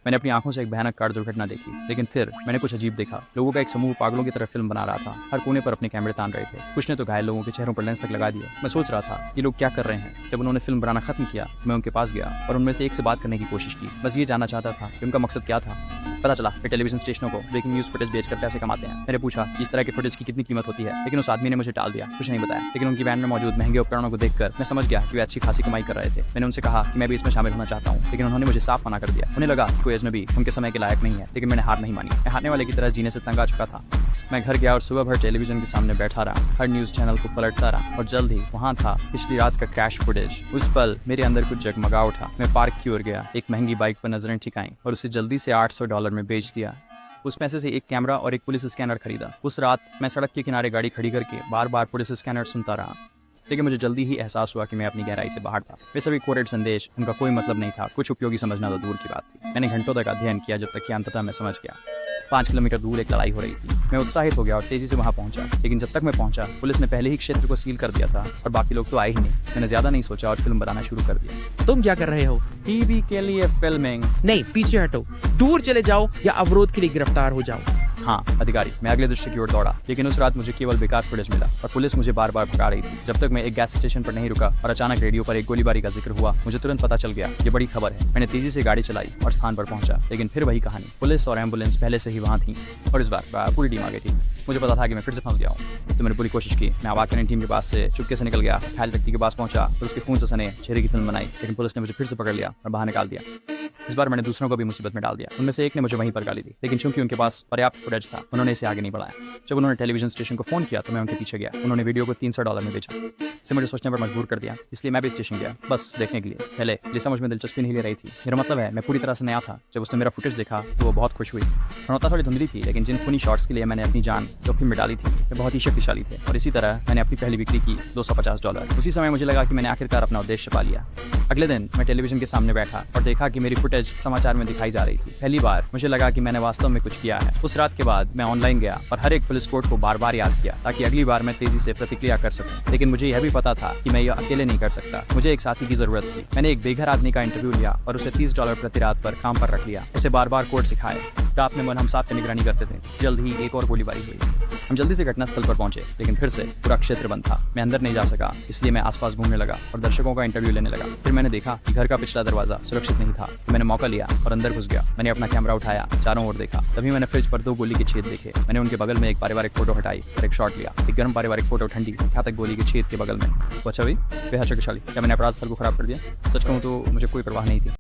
मैंने अपनी आंखों से एक भयानक कार दुर्घटना देखी, लेकिन फिर मैंने कुछ अजीब देखा। लोगों का एक समूह पागलों की तरह फिल्म बना रहा था, हर कोने पर अपने कैमरे तान रहे थे। कुछ ने तो घायल लोगों के चेहरों पर लेंस तक लगा दिए। मैं सोच रहा था ये लोग क्या कर रहे हैं। जब उन्होंने फिल्म बनाना खत्म किया, मैं उनके पास गया और उनमें से एक से बात करने की कोशिश की। बस ये जानना चाहता था कि उनका मकसद क्या था। पता चला कि टेलीविजन स्टेशनों को ब्रेकिंग न्यूज फुटेज बेचकर पैसे कमाते हैं। मैंने पूछा कि इस तरह के फुटेज की कितनी कीमत होती है, लेकिन उस आदमी ने मुझे टाल दिया, कुछ नहीं बताया। लेकिन उनकी वैन में मौजूद महंगे उपकरणों को देखकर मैं समझ गया कि वे अच्छी खासी कमाई कर रहे थे। मैंने उनसे कहा कि मैं भी इसमें शामिल होना चाहता हूँ, लेकिन उन्होंने मुझे साफ मना कर दिया। उन्हें लगा कि कोई अजनबी उनके समय के लायक नहीं है, लेकिन मैंने हार नहीं मानी। मैं हारने वाले की तरह जीने से तंग आ चुका था। मैं घर गया और सुबह भर टेलीविजन के सामने बैठा रहा, हर न्यूज चैनल को पलटता रहा, और जल्द ही वहाँ था पिछली रात का क्रैश फुटेज। उस पल मेरे अंदर कुछ जगमगा उठा। मैं पार्क की ओर गया, एक महंगी बाइक पर नजरें टिकाई और उसे जल्दी से $800 में बेच दिया। उस पैसे से एक कैमरा और एक पुलिस स्कैनर खरीदा। उस रात मैं सड़क के किनारे गाड़ी खड़ी करके बार बार पुलिस स्कैनर सुनता रहा, लेकिन मुझे जल्दी ही एहसास हुआ कि मैं अपनी गहराई से बाहर था। वे सभी कोडेड संदेश, उनका कोई मतलब नहीं था। कुछ उपयोगी समझना तो दूर की बात थी। मैंने घंटों तक अध्ययन किया, जब तक कि अंततः मैं समझ गया। 5 किलोमीटर दूर एक लड़ाई हो रही थी। मैं उत्साहित हो गया और तेजी से वहां पहुंचा, लेकिन जब तक मैं पहुंचा, पुलिस ने पहले ही क्षेत्र को सील कर दिया था और बाकी लोग तो आए ही नहीं। मैंने ज्यादा नहीं सोचा और फिल्म बनाना शुरू कर दिया। तुम क्या कर रहे हो? टीवी के लिए फिल्मिंग। नहीं, पीछे हटो, दूर चले जाओ या अवरोध के लिए गिरफ्तार हो जाओ। हाँ अधिकारी, मैं अगले दृश्य की ओर दौड़ा, लेकिन उस रात मुझे केवल बेकार फुटेज मिला और पुलिस मुझे बार बार भगा रही थी। जब तक मैं एक गैस स्टेशन पर नहीं रुका और अचानक रेडियो पर एक गोलीबारी का जिक्र हुआ, मुझे तुरंत पता चल गया ये बड़ी खबर है। मैंने तेजी से गाड़ी चलाई और स्थान पर पहुंचा, लेकिन फिर वही कहानी। पुलिस और एम्बुलेंस पहले से ही वहां थी और इस बार पूरी टीम आ गई थी। मुझे पता था कि मैं फिर से फंस गया हूँ, तो मैंने पूरी कोशिश की। मैं आवाज करने टीम के पास से चुपके से निकल गया, घायल व्यक्ति के पास पहुंचा और उसके खून से सने चेहरे की फिल्म बनाई, लेकिन पुलिस ने मुझे फिर से पकड़ लिया और बाहर निकाल दिया। इस बार मैंने दूसरों को भी मुसीबत में डाल दिया। उनमें से एक ने मुझे वहीं पर गाली दी, लेकिन चूंकि उनके पास पर्याप्त फुटेज था, उन्होंने इसे आगे नहीं बढ़ाया। जब उन्होंने टेलीविजन स्टेशन को फोन किया तो मैं उनके पीछे गया। उन्होंने वीडियो को $300 में बेचा। इसे मुझे सोचने पर मजबूर कर दिया, इसलिए मैं भी स्टेशन गया, बस देखने के लिए। पहले ये समझ में दिलचस्पी नहीं ले रही थी। मेरा मतलब है, मैं पूरी तरह से नया था। जब उसने मेरा फुटेज देखा तो वो बहुत खुश हुई। गुणवत्ता थोड़ी धुंधली थी, लेकिन जिन खूनी शॉट्स के लिए मैंने अपनी जान जोखिम में डाली थी, वे बहुत ही शक्तिशाली थे। और इसी तरह मैंने अपनी पहली बिक्री की $250। उसी समय मुझे लगा कि मैंने आखिरकार अपना उद्देश्य पा लिया। अगले दिन मैं टेलीविजन के सामने बैठा और देखा कि मेरी फुटेज समाचार में दिखाई जा रही थी। पहली बार मुझे लगा कि मैंने वास्तव में कुछ किया है। उस रात के बाद मैं ऑनलाइन गया और हर एक पुलिस कोर्ट को बार बार याद किया, ताकि अगली बार मैं तेजी से प्रतिक्रिया कर सकूं। लेकिन मुझे यह भी पता था कि मैं यह अकेले नहीं कर सकता, मुझे एक साथी की जरूरत थी। मैंने एक बेघर आदमी का इंटरव्यू लिया और उसे $30 प्रति रात पर काम पर रख लिया। उसे बार बार कोड सिखाए। रात में मन हम साथ निगरानी करते थे। जल्द ही एक और गोलीबारी हुई। हम जल्दी से घटनास्थल पर पहुंचे, लेकिन फिर से पूरा क्षेत्र बंद था। मैं अंदर नहीं जा सका, इसलिए मैं आसपास घूमने लगा और दर्शकों का इंटरव्यू लेने लगा। फिर मैंने देखा कि घर का पिछला दरवाजा सुरक्षित नहीं था। मैंने मौका लिया और अंदर घुस गया। मैंने अपना कैमरा उठाया, चारों ओर देखा। तभी मैंने फ्रिज पर 2 गोली के छेद देखे। मैंने उनके बगल में एक पारिवारिक फोटो हटाई और एक शॉट लिया। एक गर्म पारिवारिक फोटो ठंडी घातक गोली के छेद के बगल में। वो अच्छा भी बेहद शक्तिशाली। क्या मैंने अपराध स्थल को खराब कर दिया? सच कहूं तो मुझे कोई परवाह नहीं थी।